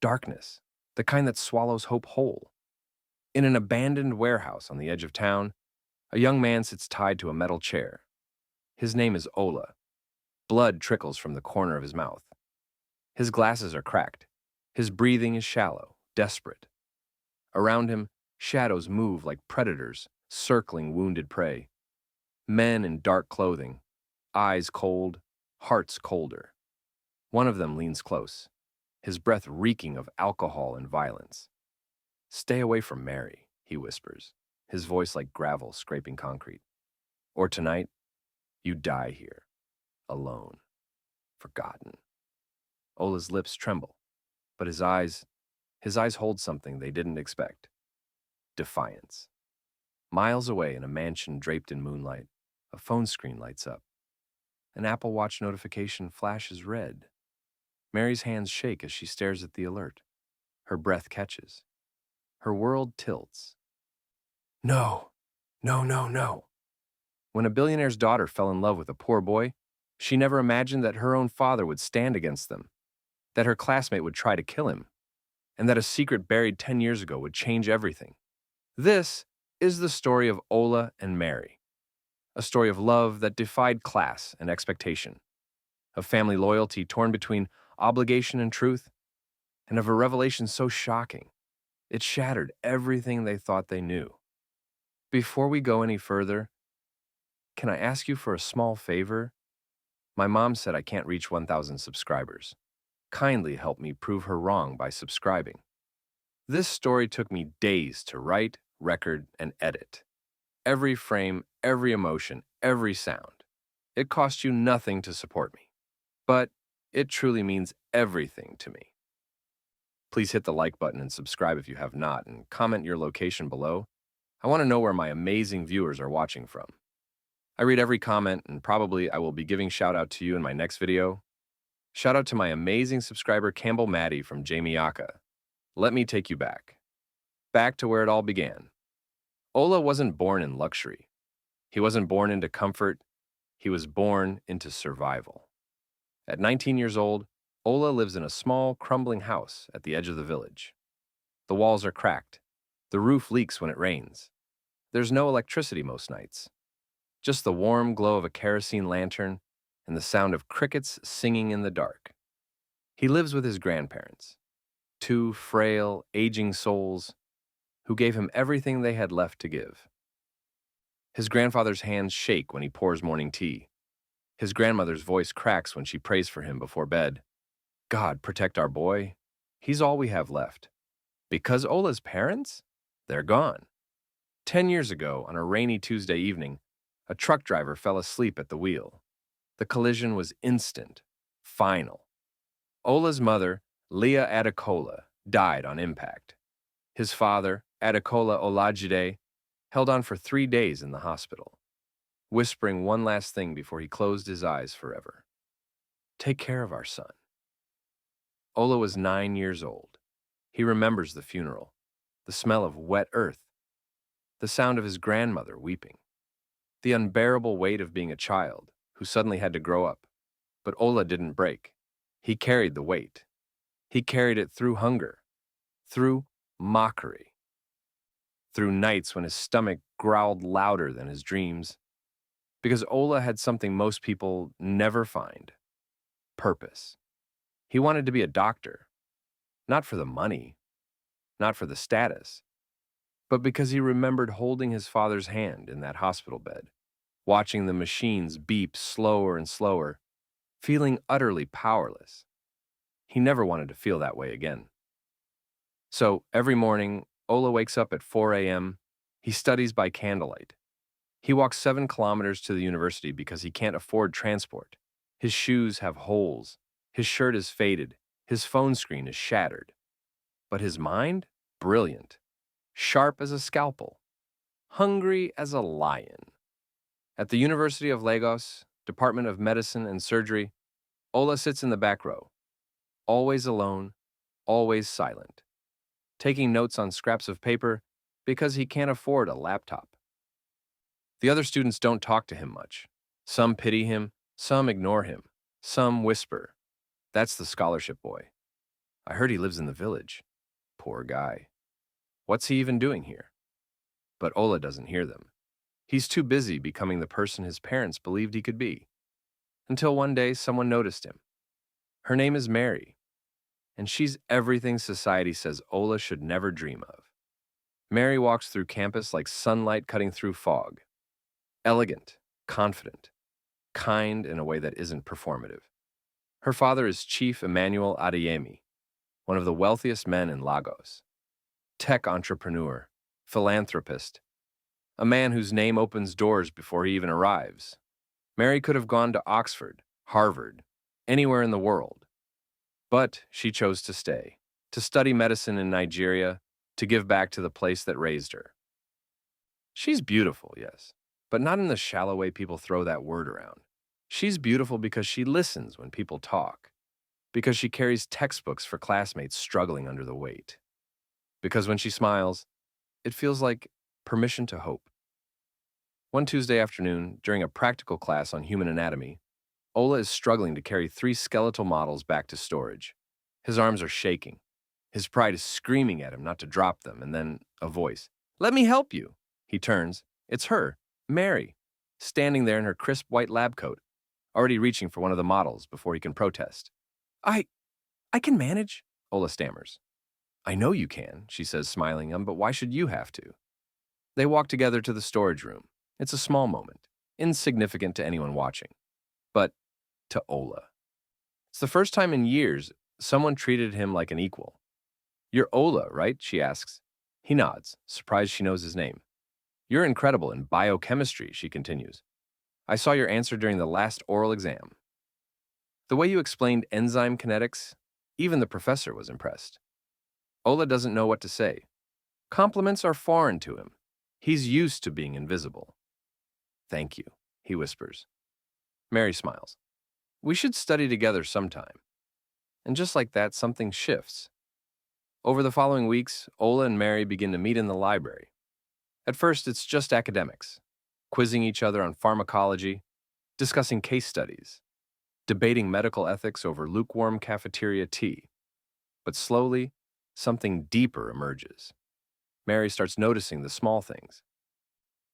darkness, the kind that swallows hope whole. In an abandoned warehouse on the edge of town, a young man sits tied to a metal chair. His name is Ola. Blood trickles from the corner of his mouth. His glasses are cracked. His breathing is shallow, desperate. Around him, shadows move like predators, circling wounded prey. Men in dark clothing, eyes cold, hearts colder. One of them leans close, his breath reeking of alcohol and violence. "Stay away from Mary," he whispers, his voice like gravel scraping concrete. "Or tonight, you die here, alone, forgotten." Ola's lips tremble, but his eyes hold something they didn't expect. Defiance. Miles away in a mansion draped in moonlight, a phone screen lights up. An Apple Watch notification flashes red. Mary's hands shake as she stares at the alert. Her breath catches. Her world tilts. No, no, no, no. When a billionaire's daughter fell in love with a poor boy, she never imagined that her own father would stand against them, that her classmate would try to kill him, and that a secret buried 10 years ago would change everything. This is the story of Ola and Mary, a story of love that defied class and expectation, of family loyalty torn between obligation and truth, and of a revelation so shocking, it shattered everything they thought they knew. Before we go any further, can I ask you for a small favor? My mom said I can't reach 1,000 subscribers. Kindly help me prove her wrong by subscribing. This story took me days to write, record, and edit. Every frame, every emotion, every sound. It cost you nothing to support me, but it truly means everything to me. Please hit the like button and subscribe if you have not, and comment your location below. I want to know where my amazing viewers are watching from. I read every comment, and probably I will be giving shout out to you in my next video. Shout out to my amazing subscriber Campbell Maddie from Jamaica. Let me take you back to where it all began. Ola wasn't born in luxury. He wasn't born into comfort. He was born into survival. At 19 years old, Ola lives in a small, crumbling house at the edge of the village. The walls are cracked. The roof leaks when it rains. There's no electricity most nights. Just the warm glow of a kerosene lantern and the sound of crickets singing in the dark. He lives with his grandparents, two frail, aging souls who gave him everything they had left to give. His grandfather's hands shake when he pours morning tea. His grandmother's voice cracks when she prays for him before bed. God, protect our boy. He's all we have left. Because Ola's parents? They're gone. 10 years ago, on a rainy Tuesday evening, a truck driver fell asleep at the wheel. The collision was instant, final. Ola's mother, Leah Adekola, died on impact. His father, Adekola Olajide, held on for 3 days in the hospital, whispering one last thing before he closed his eyes forever. Take care of our son. Ola was 9 years old. He remembers the funeral, the smell of wet earth, the sound of his grandmother weeping, the unbearable weight of being a child who suddenly had to grow up. But Ola didn't break. He carried the weight. He carried it through hunger, through mockery, through nights when his stomach growled louder than his dreams. Because Ola had something most people never find: purpose. He wanted to be a doctor, not for the money, not for the status, but because he remembered holding his father's hand in that hospital bed, watching the machines beep slower and slower, feeling utterly powerless. He never wanted to feel that way again. So every morning, Ola wakes up at 4 a.m. He studies by candlelight. He walks 7 kilometers to the university because he can't afford transport. His shoes have holes. His shirt is faded. His phone screen is shattered. But his mind? Brilliant. Sharp as a scalpel. Hungry as a lion. At the University of Lagos, Department of Medicine and Surgery, Ola sits in the back row. Always alone, always silent. Taking notes on scraps of paper because he can't afford a laptop. The other students don't talk to him much. Some pity him, some ignore him, some whisper. That's the scholarship boy. I heard he lives in the village. Poor guy. What's he even doing here? But Ola doesn't hear them. He's too busy becoming the person his parents believed he could be. Until one day, someone noticed him. Her name is Mary, and she's everything society says Ola should never dream of. Mary walks through campus like sunlight cutting through fog. Elegant, confident, kind in a way that isn't performative. Her father is Chief Emmanuel Adeyemi, one of the wealthiest men in Lagos. Tech entrepreneur, philanthropist, a man whose name opens doors before he even arrives. Mary could have gone to Oxford, Harvard, anywhere in the world. But she chose to stay, to study medicine in Nigeria, to give back to the place that raised her. She's beautiful, yes, but not in the shallow way people throw that word around. She's beautiful because she listens when people talk, because she carries textbooks for classmates struggling under the weight, because when she smiles, it feels like permission to hope. One Tuesday afternoon, during a practical class on human anatomy, Ola is struggling to carry 3 skeletal models back to storage. His arms are shaking. His pride is screaming at him not to drop them, and then a voice. "Let me help you." He turns. It's her, Mary, standing there in her crisp white lab coat, already reaching for one of the models before he can protest. I can manage," Ola stammers. "I know you can," she says, smiling at him, "but why should you have to?" They walk together to the storage room. It's a small moment, insignificant to anyone watching. But to Ola. It's the first time in years someone treated him like an equal. "You're Ola, right?" she asks. He nods, surprised she knows his name. "You're incredible in biochemistry," she continues. "I saw your answer during the last oral exam. The way you explained enzyme kinetics, even the professor was impressed." Ola doesn't know what to say. Compliments are foreign to him. He's used to being invisible. "Thank you," he whispers. Mary smiles. "We should study together sometime." And just like that, something shifts. Over the following weeks, Ola and Mary begin to meet in the library. At first, it's just academics, quizzing each other on pharmacology, discussing case studies, debating medical ethics over lukewarm cafeteria tea. But slowly, something deeper emerges. Mary starts noticing the small things.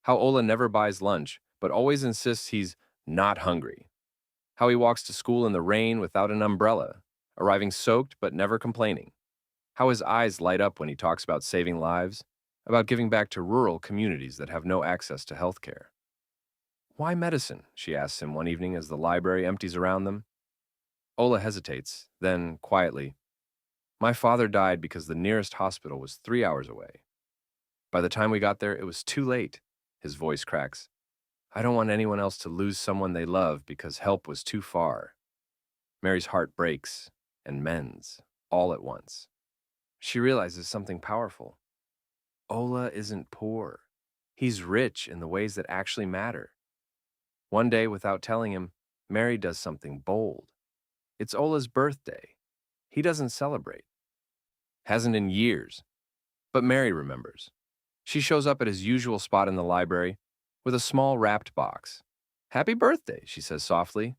How Ola never buys lunch, but always insists he's not hungry. How he walks to school in the rain without an umbrella, arriving soaked but never complaining. How his eyes light up when he talks about saving lives, about giving back to rural communities that have no access to health care. "Why medicine?" she asks him one evening as the library empties around them. Ola hesitates, then, quietly, "My father died because the nearest hospital was 3 hours away. By the time we got there, it was too late." His voice cracks. "I don't want anyone else to lose someone they love because help was too far." Mary's heart breaks and mends, all at once. She realizes something powerful. Ola isn't poor. He's rich in the ways that actually matter. One day, without telling him, Mary does something bold. It's Ola's birthday. He doesn't celebrate. Hasn't in years. But Mary remembers. She shows up at his usual spot in the library with a small wrapped box. "Happy birthday," she says softly.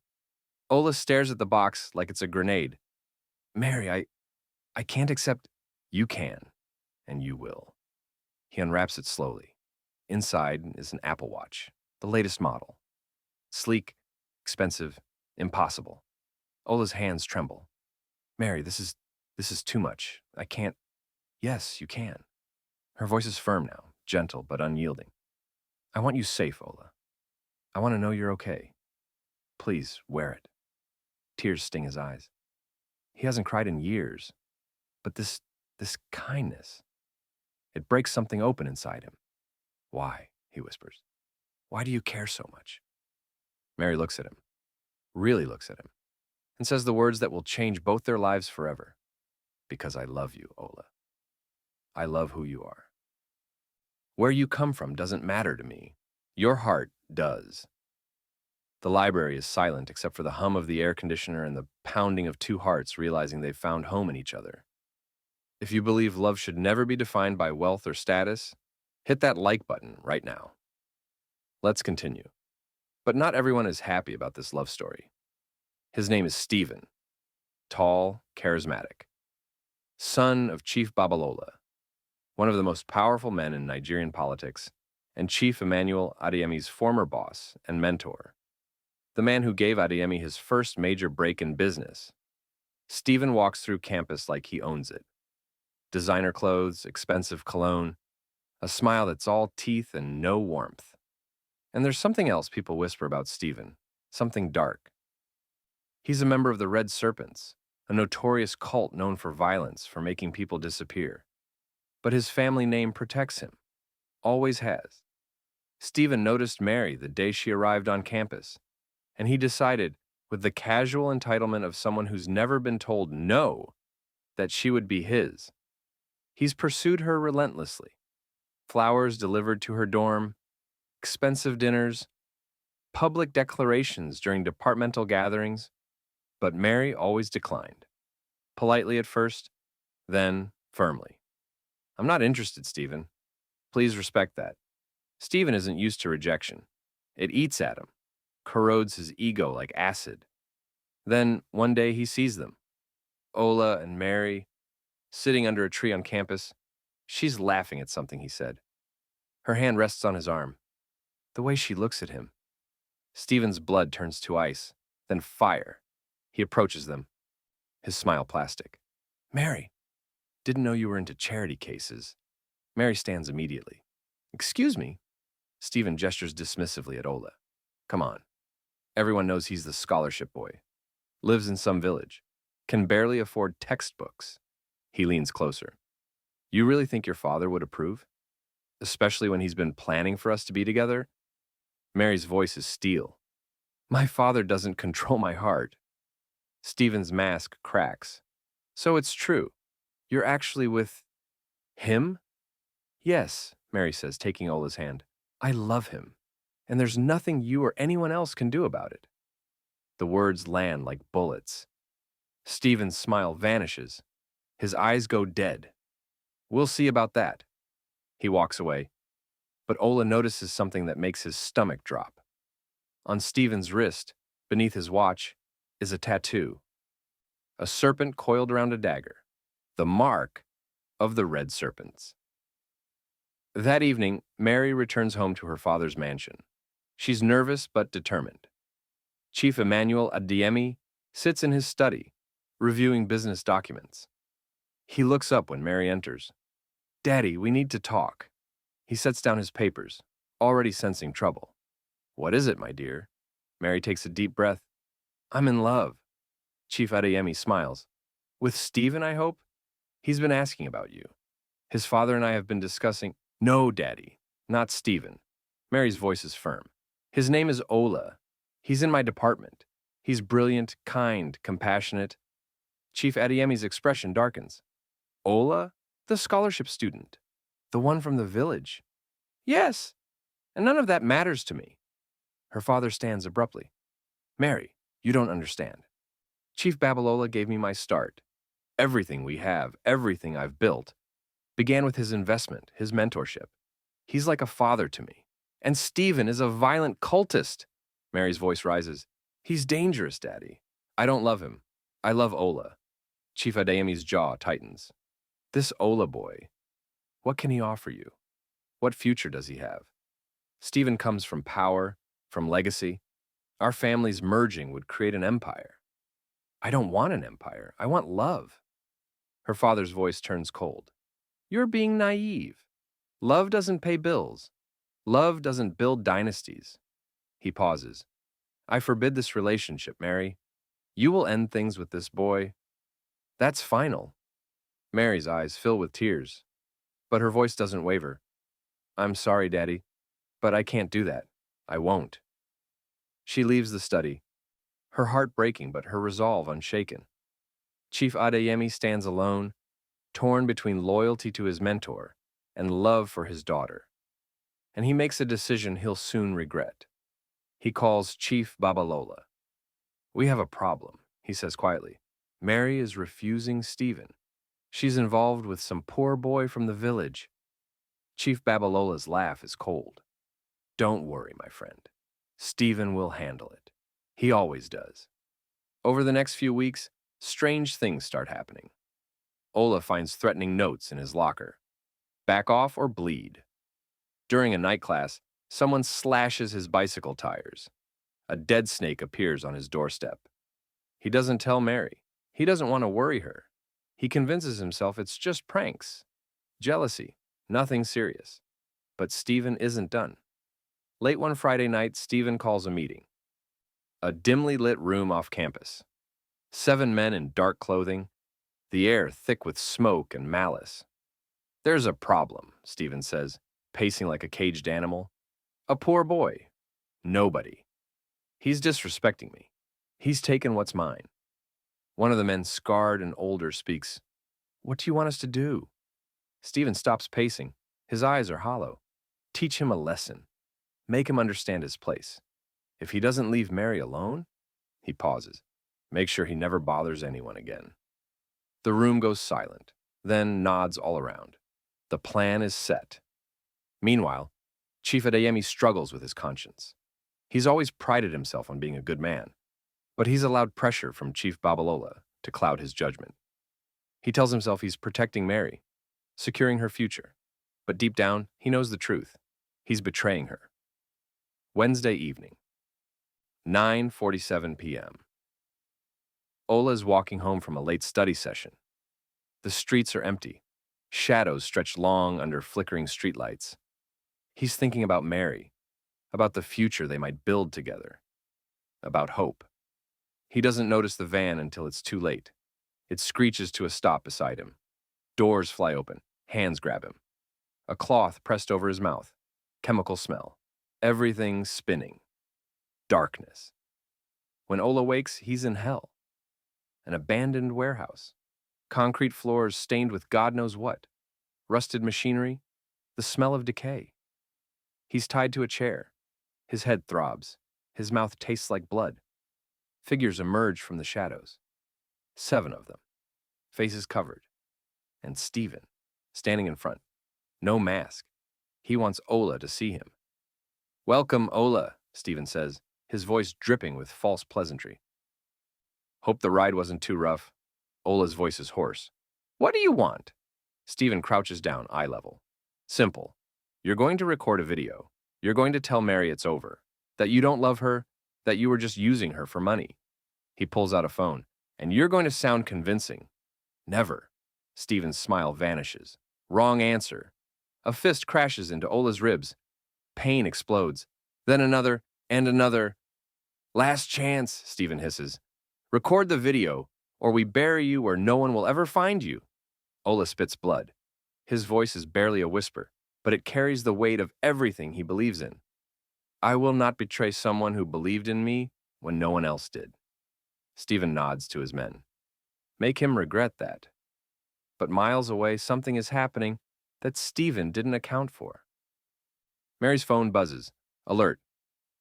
Ola stares at the box like it's a grenade. "Mary, I can't accept." "You can, and you will." He unwraps it slowly. Inside is an Apple Watch, the latest model. Sleek, expensive, impossible. Ola's hands tremble. "Mary, this is too much. I can't." "Yes, you can." Her voice is firm now, gentle but unyielding. "I want you safe, Ola. I want to know you're okay. Please, wear it." Tears sting his eyes. He hasn't cried in years, but this kindness, it breaks something open inside him. "Why?" he whispers. "Why do you care so much?" Mary looks at him, really looks at him, and says the words that will change both their lives forever. "Because I love you, Ola. I love who you are. Where you come from doesn't matter to me. Your heart does." The library is silent except for the hum of the air conditioner and the pounding of 2 hearts realizing they've found home in each other. If you believe love should never be defined by wealth or status, hit that like button right now. Let's continue. But not everyone is happy about this love story. His name is Stephen. Tall, charismatic. son of Chief Babalola, one of the most powerful men in Nigerian politics, and Chief Emmanuel Adeyemi's former boss and mentor, the man who gave Adeyemi his first major break in business. Stephen walks through campus like he owns it. Designer clothes, expensive cologne, a smile that's all teeth and no warmth. And there's something else people whisper about Stephen, something dark. He's a member of the Red Serpents, a notorious cult known for violence, for making people disappear. But his family name protects him, always has. Stephen noticed Mary the day she arrived on campus, and he decided, with the casual entitlement of someone who's never been told no, that she would be his. He's pursued her relentlessly. Flowers delivered to her dorm, expensive dinners, public declarations during departmental gatherings, but Mary always declined. Politely at first, then firmly. I'm not interested, Stephen. Please respect that. Stephen isn't used to rejection. It eats at him, corrodes his ego like acid. Then, one day, he sees them. Ola and Mary, sitting under a tree on campus. She's laughing at something he said. Her hand rests on his arm. The way she looks at him. Stephen's blood turns to ice, then fire. He approaches them, his smile plastic. Mary, didn't know you were into charity cases. Mary stands immediately. Excuse me. Stephen gestures dismissively at Ola. Come on. Everyone knows he's the scholarship boy. Lives in some village. Can barely afford textbooks. He leans closer. You really think your father would approve? Especially when he's been planning for us to be together? Mary's voice is steel. My father doesn't control my heart. Stephen's mask cracks. So it's true. You're actually with him? Yes, Mary says, taking Ola's hand. I love him, and there's nothing you or anyone else can do about it. The words land like bullets. Stephen's smile vanishes. His eyes go dead. We'll see about that. He walks away, but Ola notices something that makes his stomach drop. On Stephen's wrist, beneath his watch, is a tattoo. A serpent coiled around a dagger. The mark of the Red Serpents. That evening, Mary returns home to her father's mansion. She's nervous but determined. Chief Emmanuel Adeyemi sits in his study, reviewing business documents. He looks up when Mary enters. Daddy, we need to talk. He sets down his papers, already sensing trouble. What is it, my dear? Mary takes a deep breath. I'm in love. Chief Adeyemi smiles. With Stephen, I hope? He's been asking about you. His father and I have been discussing. No, Daddy, not Stephen. Mary's voice is firm. His name is Ola. He's in my department. He's brilliant, kind, compassionate. Chief Adeyemi's expression darkens. Ola? The scholarship student. The one from the village. Yes, and none of that matters to me. Her father stands abruptly. Mary, you don't understand. Chief Babalola gave me my start. Everything we have, everything I've built, began with his investment, his mentorship. He's like a father to me. And Stephen is a violent cultist. Mary's voice rises. He's dangerous, Daddy. I don't love him. I love Ola. Chief Adeyemi's jaw tightens. This Ola boy, what can he offer you? What future does he have? Stephen comes from power, from legacy. Our families merging would create an empire. I don't want an empire. I want love. Her father's voice turns cold. You're being naive. Love doesn't pay bills. Love doesn't build dynasties. He pauses. I forbid this relationship, Mary. You will end things with this boy. That's final. Mary's eyes fill with tears, but her voice doesn't waver. I'm sorry, Daddy, but I can't do that. I won't. She leaves the study, her heart breaking but her resolve unshaken. Chief Adeyemi stands alone, torn between loyalty to his mentor and love for his daughter. And he makes a decision he'll soon regret. He calls Chief Babalola. We have a problem, he says quietly. Mary is refusing Stephen. She's involved with some poor boy from the village. Chief Babalola's laugh is cold. Don't worry, my friend. Stephen will handle it. He always does. Over the next few weeks, strange things start happening. Ola finds threatening notes in his locker. Back off or bleed. During a night class, someone slashes his bicycle tires. A dead snake appears on his doorstep. He doesn't tell Mary. He doesn't want to worry her. He convinces himself it's just pranks. Jealousy. Nothing serious. But Stephen isn't done. Late one Friday night, Stephen calls a meeting. A dimly lit room off campus. 7 men in dark clothing. The air thick with smoke and malice. There's a problem, Stephen says, pacing like a caged animal. A poor boy. Nobody. He's disrespecting me. He's taken what's mine. One of the men, scarred and older, speaks. What do you want us to do? Stephen stops pacing. His eyes are hollow. Teach him a lesson. Make him understand his place. If he doesn't leave Mary alone, he pauses. Make sure he never bothers anyone again. The room goes silent, then nods all around. The plan is set. Meanwhile, Chief Adeyemi struggles with his conscience. He's always prided himself on being a good man, but he's allowed pressure from Chief Babalola to cloud his judgment. He tells himself he's protecting Mary, securing her future, but deep down, he knows the truth. He's betraying her. Wednesday evening, 9:47 p.m. Ola is walking home from a late study session. The streets are empty. Shadows stretch long under flickering streetlights. He's thinking about Mary, about the future they might build together, about hope. He doesn't notice the van until it's too late. It screeches to a stop beside him. Doors fly open. Hands grab him. A cloth pressed over his mouth. Chemical smell. Everything spinning. Darkness. When Ola wakes, he's in hell. An abandoned warehouse. Concrete floors stained with God knows what. Rusted machinery. The smell of decay. He's tied to a chair. His head throbs. His mouth tastes like blood. Figures emerge from the shadows. 7 of them. Faces covered. And Stephen, standing in front. No mask. He wants Ola to see him. Welcome, Ola, Stephen says, his voice dripping with false pleasantry. Hope the ride wasn't too rough. Ola's voice is hoarse. What do you want? Stephen crouches down, eye level. Simple. You're going to record a video. You're going to tell Mary it's over. That you don't love her. That you were just using her for money. He pulls out a phone. And you're going to sound convincing. Never. Stephen's smile vanishes. Wrong answer. A fist crashes into Ola's ribs. Pain explodes. Then another and another. Last chance, Stephen hisses. Record the video, or we bury you where no one will ever find you. Ola spits blood. His voice is barely a whisper, but it carries the weight of everything he believes in. I will not betray someone who believed in me when no one else did. Stephen nods to his men. Make him regret that. But miles away, something is happening that Stephen didn't account for. Mary's phone buzzes. Alert.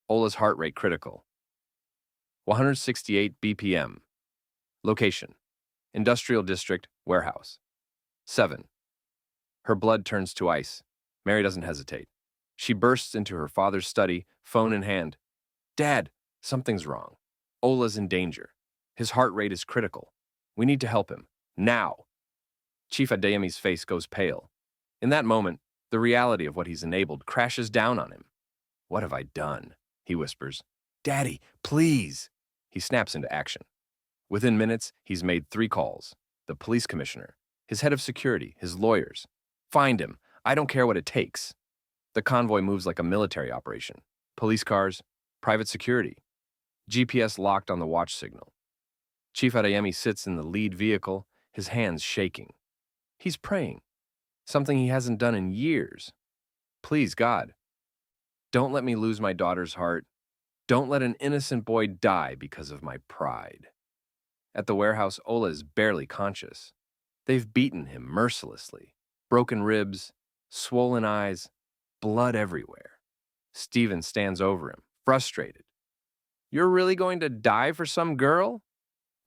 Ola's heart rate critical. 168 BPM. Location. Industrial District, Warehouse. 7. Her blood turns to ice. Mary doesn't hesitate. She bursts into her father's study, phone in hand. Dad, something's wrong. Ola's in danger. His heart rate is critical. We need to help him. Now. Chief Adeyemi's face goes pale. In that moment, the reality of what he's enabled crashes down on him. What have I done? He whispers. Daddy, please. He snaps into action. Within minutes, he's made 3 calls. The police commissioner, his head of security, his lawyers. Find him. I don't care what it takes. The convoy moves like a military operation. Police cars, private security. GPS locked on the watch signal. Chief Adeyemi sits in the lead vehicle, his hands shaking. He's praying. Something he hasn't done in years. Please, God, don't let me lose my daughter's heart. Don't let an innocent boy die because of my pride. At the warehouse, Ola is barely conscious. They've beaten him mercilessly. Broken ribs, swollen eyes, blood everywhere. Stephen stands over him, frustrated. You're really going to die for some girl?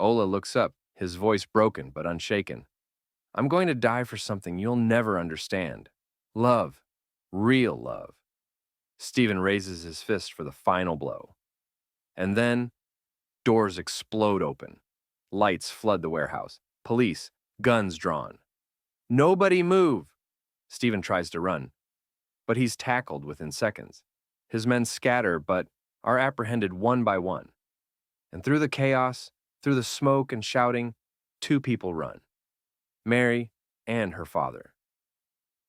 Ola looks up, his voice broken but unshaken. I'm going to die for something you'll never understand. Love. Real love. Stephen raises his fist for the final blow. And then, doors explode open. Lights flood the warehouse. Police, guns drawn. Nobody move! Stephen tries to run, but he's tackled within seconds. His men scatter, but are apprehended one by one. And through the chaos, through the smoke and shouting, two people run. Mary and her father.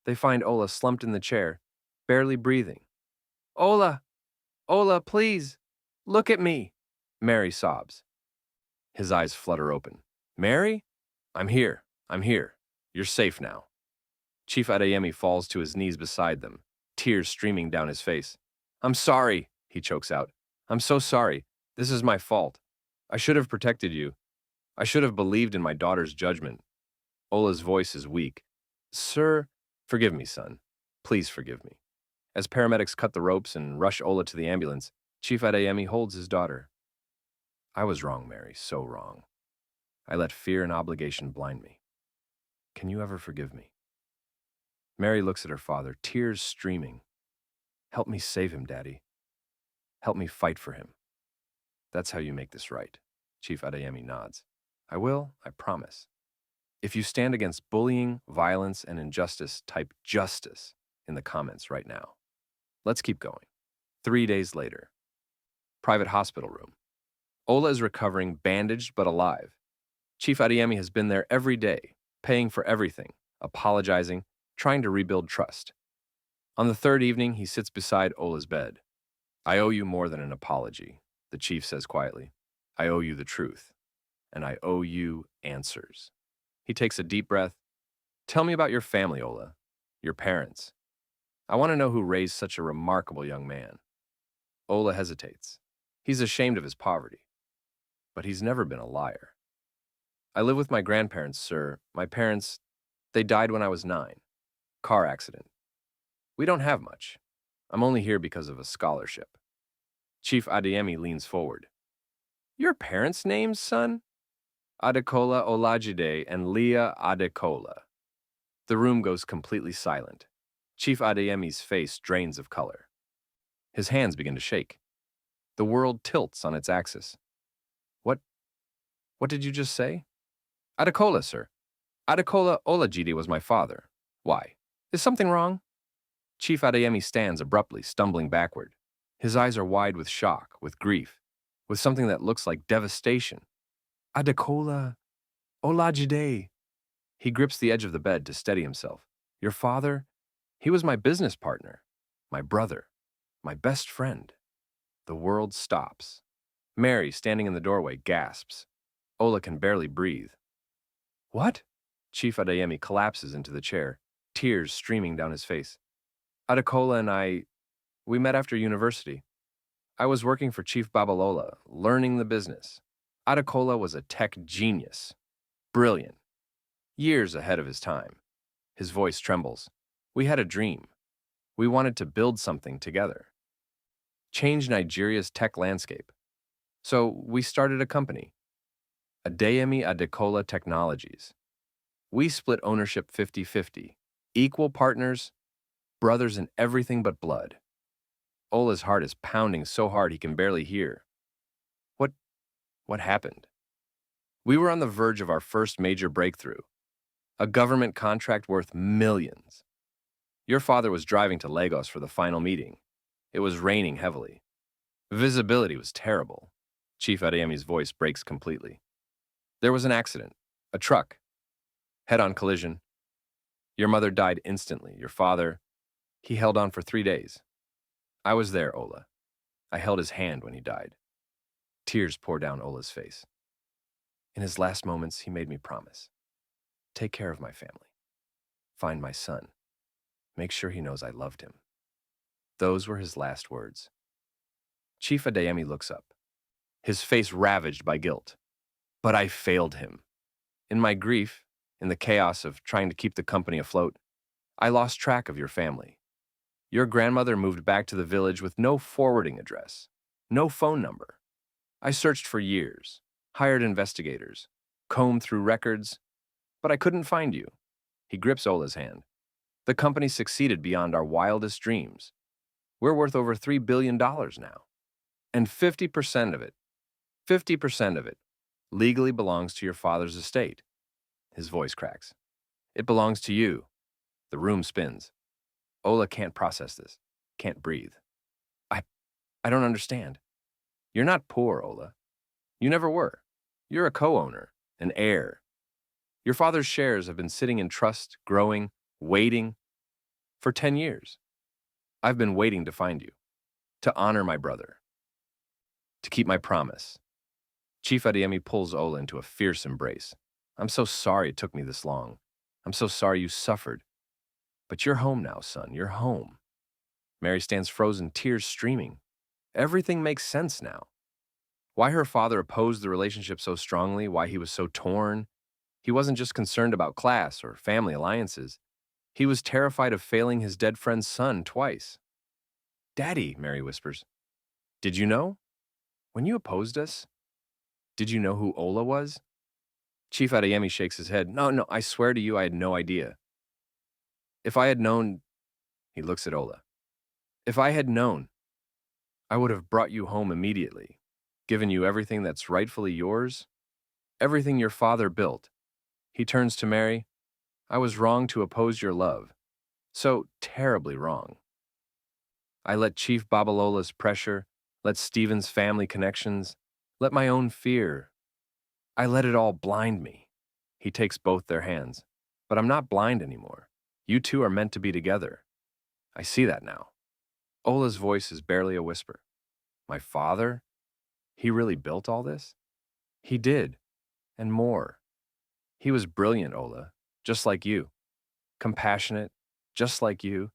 They find Ola slumped in the chair, barely breathing. Ola! Ola, please! Look at me! Mary sobs. His eyes flutter open. Mary? I'm here. I'm here. You're safe now. Chief Adeyemi falls to his knees beside them, tears streaming down his face. I'm sorry, he chokes out. I'm so sorry. This is my fault. I should have protected you. I should have believed in my daughter's judgment. Ola's voice is weak. Sir, forgive me, son. Please forgive me. As paramedics cut the ropes and rush Ola to the ambulance, Chief Adeyemi holds his daughter. I was wrong, Mary, so wrong. I let fear and obligation blind me. Can you ever forgive me? Mary looks at her father, tears streaming. Help me save him, Daddy. Help me fight for him. That's how you make this right. Chief Adeyemi nods. I will, I promise. If you stand against bullying, violence, and injustice, type justice in the comments right now. Let's keep going. 3 days later. Private hospital room. Ola is recovering, bandaged but alive. Chief Adeyemi has been there every day, paying for everything, apologizing, trying to rebuild trust. On the third evening, he sits beside Ola's bed. I owe you more than an apology, the chief says quietly. I owe you the truth, and I owe you answers. He takes a deep breath. Tell me about your family, Ola, your parents. I want to know who raised such a remarkable young man. Ola hesitates. He's ashamed of his poverty, but he's never been a liar. I live with my grandparents, sir. My parents, they died when I was 9. Car accident. We don't have much. I'm only here because of a scholarship. Chief Adeyemi leans forward. Your parents' names, son? Adekola Olajide and Leah Adekola. The room goes completely silent. Chief Adeyemi's face drains of color. His hands begin to shake. The world tilts on its axis. What did you just say? Adekola, sir. Adekola Olajide was my father. Why? Is something wrong? Chief Adeyemi stands abruptly, stumbling backward. His eyes are wide with shock, with grief, with something that looks like devastation. Adekola Olajide. He grips the edge of the bed to steady himself. Your father? He was my business partner, my brother, my best friend. The world stops. Mary, standing in the doorway, gasps. Ola can barely breathe. What? Chief Adeyemi collapses into the chair, tears streaming down his face. Adekola and we met after university. I was working for Chief Babalola, learning the business. Adekola was a tech genius. Brilliant. Years ahead of his time. His voice trembles. We had a dream. We wanted to build something together. Change Nigeria's tech landscape. So we started a company. Adeyemi Adekola Technologies. We split ownership 50-50. Equal partners, brothers in everything but blood. Ola's heart is pounding so hard he can barely hear. What happened? We were on the verge of our first major breakthrough. A government contract worth millions. Your father was driving to Lagos for the final meeting. It was raining heavily. Visibility was terrible. Chief Adeyemi's voice breaks completely. There was an accident. A truck. Head-on collision. Your mother died instantly. Your father, he held on for 3 days. I was there, Ola. I held his hand when he died. Tears pour down Ola's face. In his last moments, he made me promise. Take care of my family. Find my son. Make sure he knows I loved him. Those were his last words. Chief Adeyemi looks up, his face ravaged by guilt. But I failed him. In my grief, in the chaos of trying to keep the company afloat, I lost track of your family. Your grandmother moved back to the village with no forwarding address, no phone number. I searched for years, hired investigators, combed through records, but I couldn't find you. He grips Ola's hand. The company succeeded beyond our wildest dreams. We're worth over $3 billion now. And 50% of it legally belongs to your father's estate. His voice cracks. It belongs to you. The room spins. Ola can't process this, can't breathe. I, I don't understand. You're not poor, Ola. You never were. You're a co-owner, an heir. Your father's shares have been sitting in trust, growing, waiting for 10 years. I've been waiting to find you, to honor my brother, to keep my promise. Chief Adeyemi pulls Ola into a fierce embrace. I'm so sorry it took me this long. I'm so sorry you suffered. But you're home now, son. You're home. Mary stands frozen, tears streaming. Everything makes sense now. Why her father opposed the relationship so strongly, why he was so torn. He wasn't just concerned about class or family alliances. He was terrified of failing his dead friend's son twice. Daddy, Mary whispers, did you know? When you opposed us, did you know who Ola was? Chief Adeyemi shakes his head. No, I swear to you I had no idea. If I had known, he looks at Ola. If I had known, I would have brought you home immediately, given you everything that's rightfully yours, everything your father built. He turns to Mary. I was wrong to oppose your love. So terribly wrong. I let Chief Babalola's pressure, let Stephen's family connections, let my own fear. I let it all blind me. He takes both their hands. But I'm not blind anymore. You two are meant to be together. I see that now. Ola's voice is barely a whisper. My father? He really built all this? He did, and more. He was brilliant, Ola, just like you. Compassionate, just like you.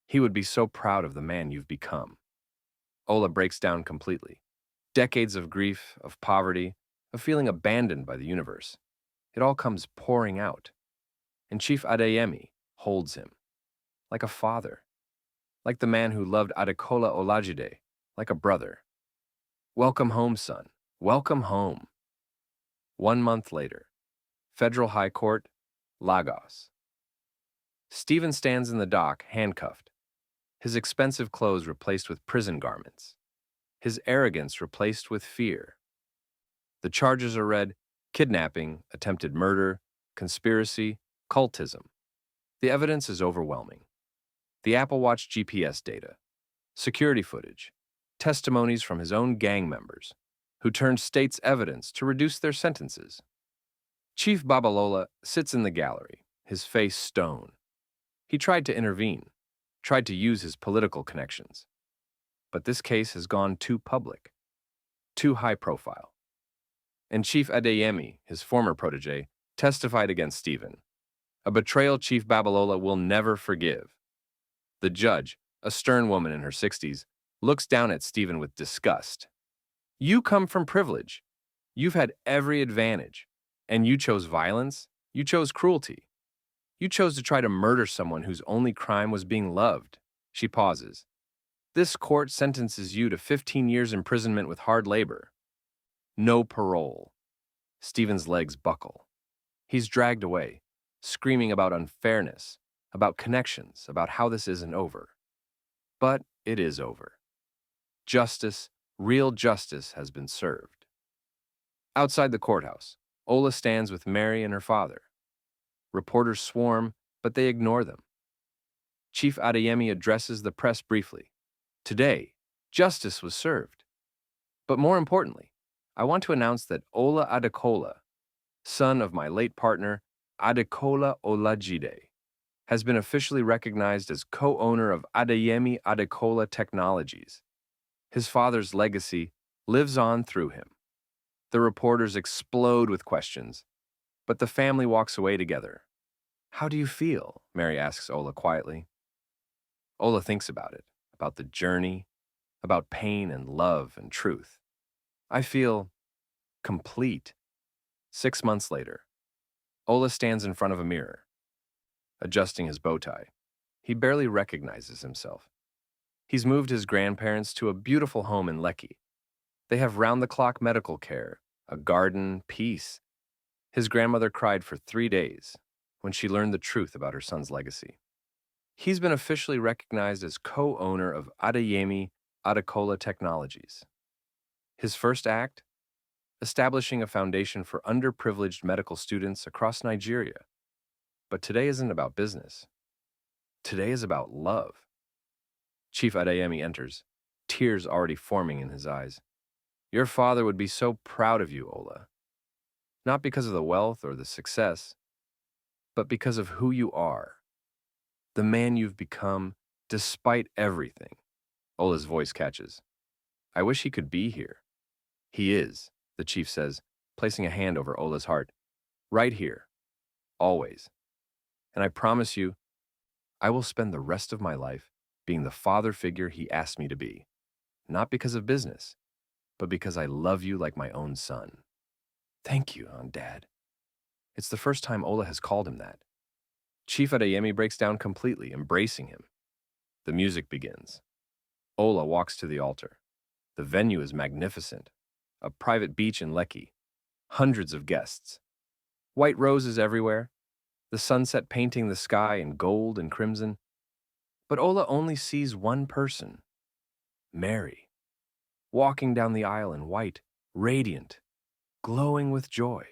He would be so proud of the man you've become. Ola breaks down completely. Decades of grief, of poverty, of feeling abandoned by the universe. It all comes pouring out. And Chief Adeyemi holds him, like a father, like the man who loved Adekola Olajide, like a brother. Welcome home, son. Welcome home. 1 month later, Federal High Court, Lagos. Stephen stands in the dock, handcuffed, his expensive clothes replaced with prison garments, his arrogance replaced with fear. The charges are read: kidnapping, attempted murder, conspiracy, cultism. The evidence is overwhelming. The Apple Watch GPS data, security footage, testimonies from his own gang members, who turned state's evidence to reduce their sentences. Chief Babalola sits in the gallery, his face stone. He tried to intervene, tried to use his political connections. But this case has gone too public, too high profile. And Chief Adeyemi, his former protege, testified against Stephen, a betrayal Chief Babalola will never forgive. The judge, a stern woman in her 60s, looks down at Stephen with disgust. You come from privilege. You've had every advantage. And you chose violence. You chose cruelty. You chose to try to murder someone whose only crime was being loved. She pauses. This court sentences you to 15 years imprisonment with hard labor. No parole. Stephen's legs buckle. He's dragged away, screaming about unfairness, about connections, about how this isn't over. But it is over. Justice, real justice, has been served. Outside the courthouse, Ola stands with Mary and her father. Reporters swarm, but they ignore them. Chief Adeyemi addresses the press briefly. Today, justice was served. But more importantly, I want to announce that Ola Adekola, son of my late partner, Adekola Olajide, has been officially recognized as co-owner of Adeyemi Adekola Technologies. His father's legacy lives on through him. The reporters explode with questions, but the family walks away together. How do you feel? Mary asks Ola quietly. Ola thinks about it, about the journey, about pain and love and truth. I feel complete. 6 months later, Ola stands in front of a mirror, adjusting his bow tie. He barely recognizes himself. He's moved his grandparents to a beautiful home in Lekki. They have round-the-clock medical care, a garden, peace. His grandmother cried for 3 days when she learned the truth about her son's legacy. He's been officially recognized as co-owner of Adeyemi Adekola Technologies. His first act? establishing a foundation for underprivileged medical students across Nigeria. But today isn't about business. Today is about love. Chief Adeyemi enters, tears already forming in his eyes. Your father would be so proud of you, Ola. Not because of the wealth or the success, but because of who you are. The man you've become, despite everything. Ola's voice catches. I wish he could be here. He is, the chief says, placing a hand over Ola's heart. Right here. Always. And I promise you, I will spend the rest of my life being the father figure he asked me to be. Not because of business, but because I love you like my own son. Thank you, Dad. It's the first time Ola has called him that. Chief Adeyemi breaks down completely, embracing him. The music begins. Ola walks to the altar. The venue is magnificent. A private beach in Lekki. Hundreds of guests. White roses everywhere. The sunset painting the sky in gold and crimson. But Ola only sees one person. Mary. Walking down the aisle in white, radiant, glowing with joy.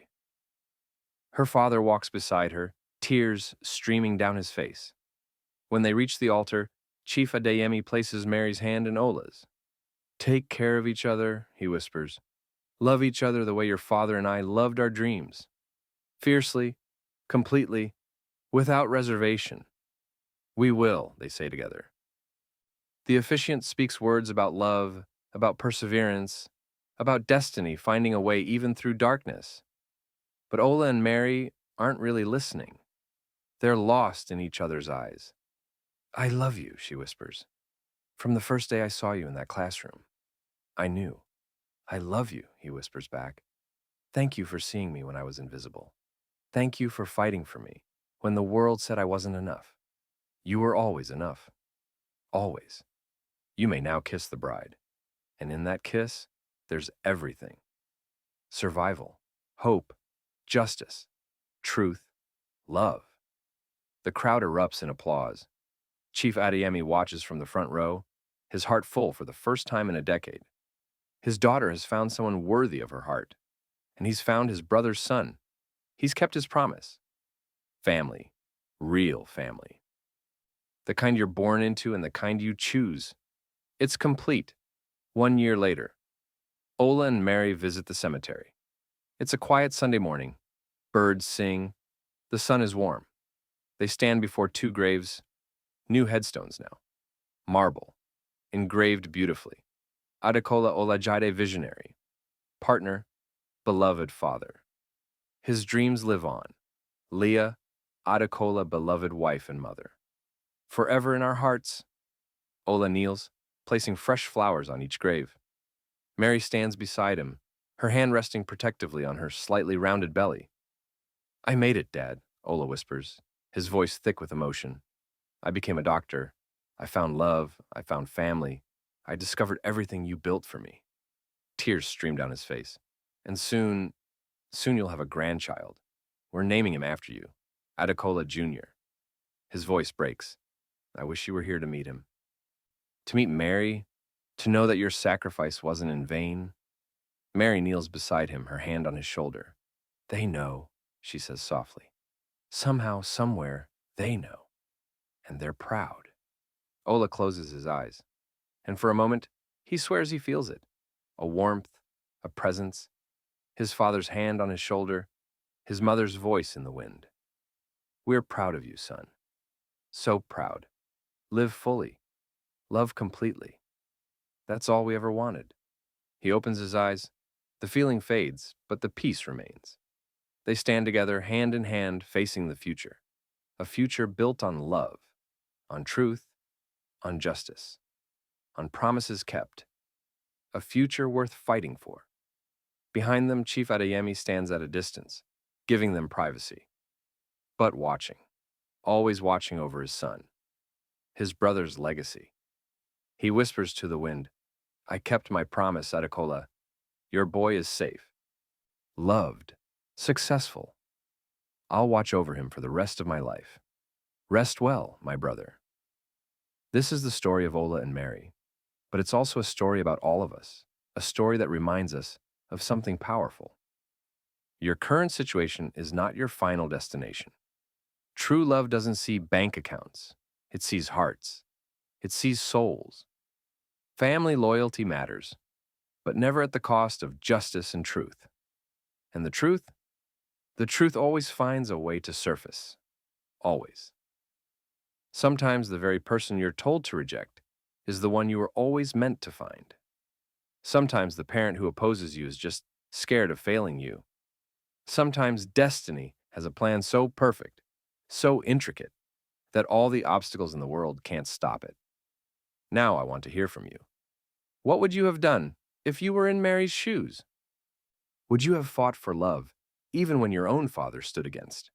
Her father walks beside her, tears streaming down his face. When they reach the altar, Chief Adeyemi places Mary's hand in Ola's. Take care of each other, he whispers. Love each other the way your father and I loved our dreams. Fiercely, completely, without reservation. We will, they say together. The officiant speaks words about love, about perseverance, about destiny finding a way even through darkness. But Ola and Mary aren't really listening. They're lost in each other's eyes. I love you, she whispers. From the first day I saw you in that classroom, I knew. I love you, he whispers back. Thank you for seeing me when I was invisible. Thank you for fighting for me when the world said I wasn't enough. You were always enough. Always. You may now kiss the bride. And in that kiss, there's everything. Survival, hope, justice, truth, love. The crowd erupts in applause. Chief Adeyemi watches from the front row, his heart full for the first time in a decade. His daughter has found someone worthy of her heart, and he's found his brother's son. He's kept his promise. Family, real family. The kind you're born into and the kind you choose. It's complete. 1 year later, Ola and Mary visit the cemetery. It's a quiet Sunday morning. Birds sing. The sun is warm. They stand before 2 graves, new headstones now. Marble, engraved beautifully. Adekola Olajide visionary, partner, beloved father. His dreams live on. Leah, Adekola beloved wife and mother. Forever in our hearts. Ola kneels, placing fresh flowers on each grave. Mary stands beside him, her hand resting protectively on her slightly rounded belly. I made it, Dad, Ola whispers, his voice thick with emotion. I became a doctor. I found love. I found family. I discovered everything you built for me. Tears stream down his face. And soon you'll have a grandchild. We're naming him after you, Adekola Jr. His voice breaks. I wish you were here to meet him. To meet Mary, to know that your sacrifice wasn't in vain. Mary kneels beside him, her hand on his shoulder. They know, she says softly. Somehow, somewhere, they know. And they're proud. Ola closes his eyes. And for a moment, he swears he feels it. A warmth, a presence, his father's hand on his shoulder, his mother's voice in the wind. We're proud of you, son. So proud. Live fully. Love completely. That's all we ever wanted. He opens his eyes. The feeling fades, but the peace remains. They stand together, hand in hand, facing the future. A future built on love, on truth, on justice, on promises kept. A future worth fighting for. Behind them, Chief Adeyemi stands at a distance, giving them privacy. But watching. Always watching over his son. His brother's legacy. He whispers to the wind, I kept my promise, Adekola. Your boy is safe. Loved. Successful. I'll watch over him for the rest of my life. Rest well, my brother. This is the story of Ola and Mary, but it's also a story about all of us, a story that reminds us of something powerful. Your current situation is not your final destination. True love doesn't see bank accounts. It sees hearts. It sees souls. Family loyalty matters, but never at the cost of justice and truth. And the truth? The truth always finds a way to surface. Always. Sometimes the very person you're told to reject is the one you were always meant to find. Sometimes the parent who opposes you is just scared of failing you. Sometimes destiny has a plan so perfect, so intricate, that all the obstacles in the world can't stop it. Now I want to hear from you. What would you have done if you were in Mary's shoes? Would you have fought for love, even when your own father stood against?